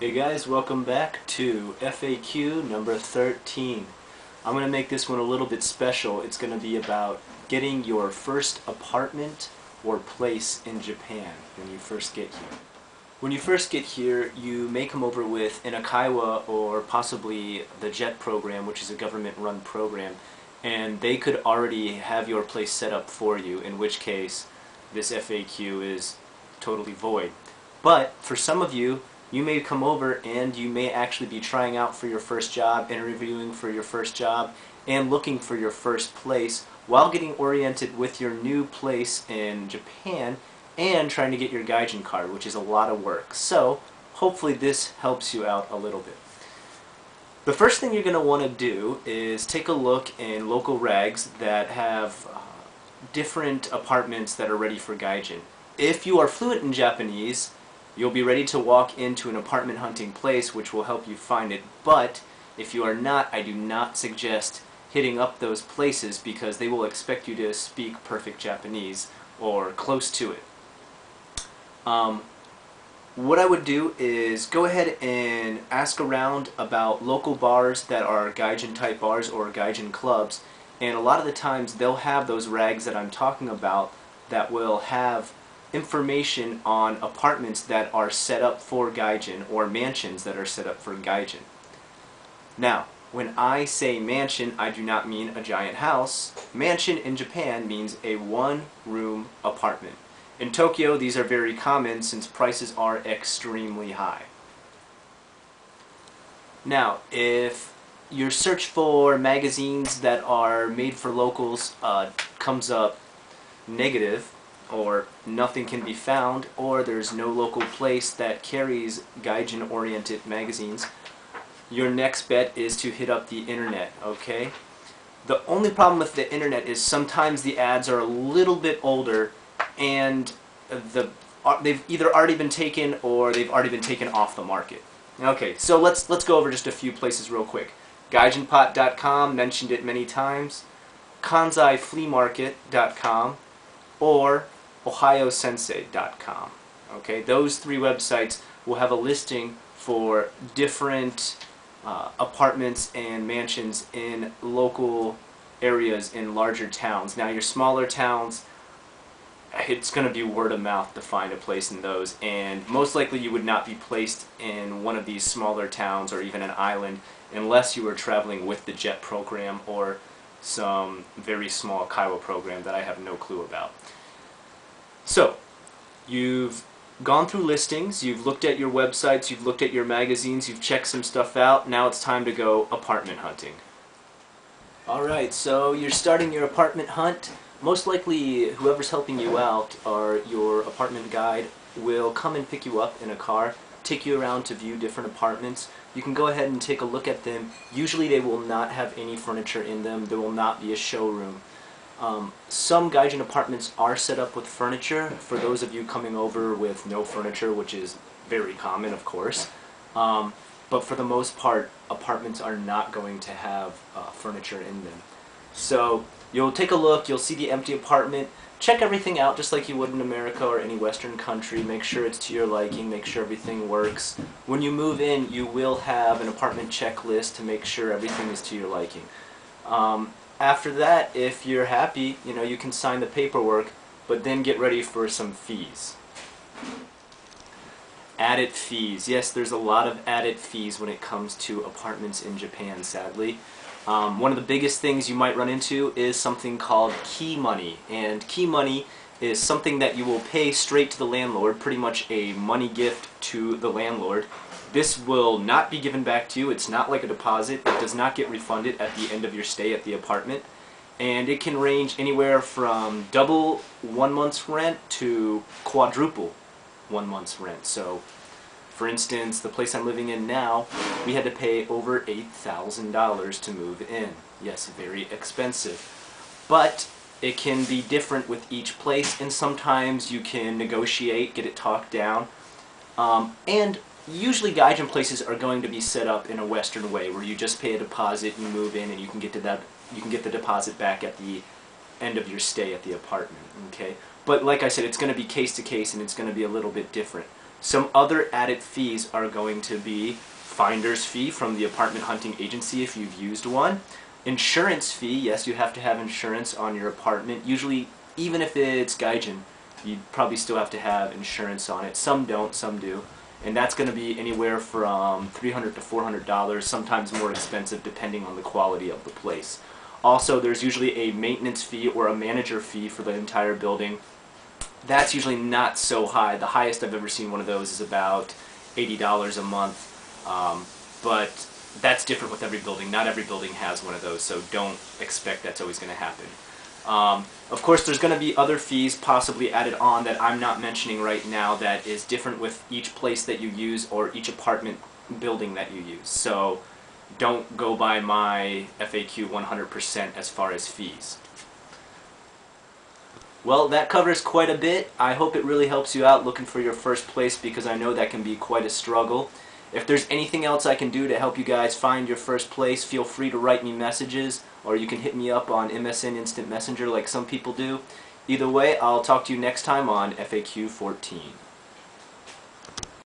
Hey guys, welcome back to FAQ number 13. I'm going to make this one a little bit special. It's going to be about getting your first apartment or place in Japan when you first get here. When you first get here, you may come over with an Akaiwa or possibly the JET program, which is a government-run program, and they could already have your place set up for you, in which case this FAQ is totally void. But for some of you, you may come over and you may actually be trying out for your first job, interviewing for your first job, and looking for your first place while getting oriented with your new place in Japan and trying to get your gaijin card, which is a lot of work. So hopefully this helps you out a little bit. The first thing you're going to want to do is take a look in local rags that have different apartments that are ready for gaijin. If you are fluent in Japanese, you'll be ready to walk into an apartment hunting place, which will help you find it. But if you are not, I do not suggest hitting up those places because they will expect you to speak perfect Japanese or close to it. What I would do is go ahead and ask around about local bars that are gaijin type bars or gaijin clubs, and a lot of the times they'll have those rags that I'm talking about that will have information on apartments that are set up for gaijin or mansions that are set up for gaijin. Now, when I say mansion, I do not mean a giant house. Mansion in Japan means a one-room apartment. In Tokyo, these are very common since prices are extremely high. Now, if your search for magazines that are made for locals comes up negative, or nothing can be found, or there's no local place that carries gaijin-oriented magazines, your next bet is to hit up the internet, okay? The only problem with the internet is sometimes the ads are a little bit older and they've either already been taken or they've already been taken off the market. Okay, so let's go over just a few places real quick. Gaijinpot.com, mentioned it many times, KanzaiFleaMarket.com, or OhioSensei.com. Okay, those three websites will have a listing for different apartments and mansions in local areas in larger towns. Now, your smaller towns, it's going to be word of mouth to find a place in those, and most likely you would not be placed in one of these smaller towns or even an island unless you were traveling with the JET program or some very small Kaiwa program that I have no clue about. So, you've gone through listings, you've looked at your websites, you've looked at your magazines, you've checked some stuff out. Now it's time to go apartment hunting. Alright, so you're starting your apartment hunt. Most likely whoever's helping you out, or your apartment guide, will come and pick you up in a car, take you around to view different apartments. You can go ahead and take a look at them. Usually they will not have any furniture in them. There will not be a showroom. Some gaijin apartments are set up with furniture for those of you coming over with no furniture, which is very common, of course. But for the most part, apartments are not going to have furniture in them. So you'll take a look, you'll see the empty apartment, check everything out just like you would in America or any Western country, make sure it's to your liking, make sure everything works. When you move in, you will have an apartment checklist to make sure everything is to your liking. After that, if you're happy, you can sign the paperwork, but then get ready for some fees. Added fees. Yes, there's a lot of added fees when it comes to apartments in Japan, sadly. One of the biggest things you might run into is something called key money. And key money is something that you will pay straight to the landlord, pretty much a money gift to the landlord. This will not be given back to you. It's not like a deposit. It does not get refunded at the end of your stay at the apartment. And it can range anywhere from double 1 month's rent to quadruple 1 month's rent. So, for instance, the place I'm living in now, we had to pay over $8,000 to move in. Yes, very expensive. But it can be different with each place, and sometimes you can negotiate, get it talked down. And usually gaijin places are going to be set up in a Western way, where you just pay a deposit, you move in, and you can get the deposit back at the end of your stay at the apartment. Okay, but like I said, it's going to be case to case, and it's going to be a little bit different. Some other added fees are going to be finder's fee from the apartment hunting agency if you've used one. Insurance fee, yes, you have to have insurance on your apartment. Usually, even if it's Gaijin, you probably still have to have insurance on it. Some don't, some do. And that's going to be anywhere from $300 to $400, sometimes more expensive depending on the quality of the place. Also, there's usually a maintenance fee or a manager fee for the entire building. That's usually not so high. The highest I've ever seen one of those is about $80 a month. But that's different with every building. Not every building has one of those, so don't expect that's always going to happen. Of course, there's going to be other fees possibly added on that I'm not mentioning right now that is different with each place that you use or each apartment building that you use. So don't go by my FAQ 100% as far as fees. Well, that covers quite a bit. I hope it really helps you out looking for your first place, because I know that can be quite a struggle. If there's anything else I can do to help you guys find your first place, feel free to write me messages, or you can hit me up on MSN Instant Messenger like some people do. Either way, I'll talk to you next time on FAQ 14.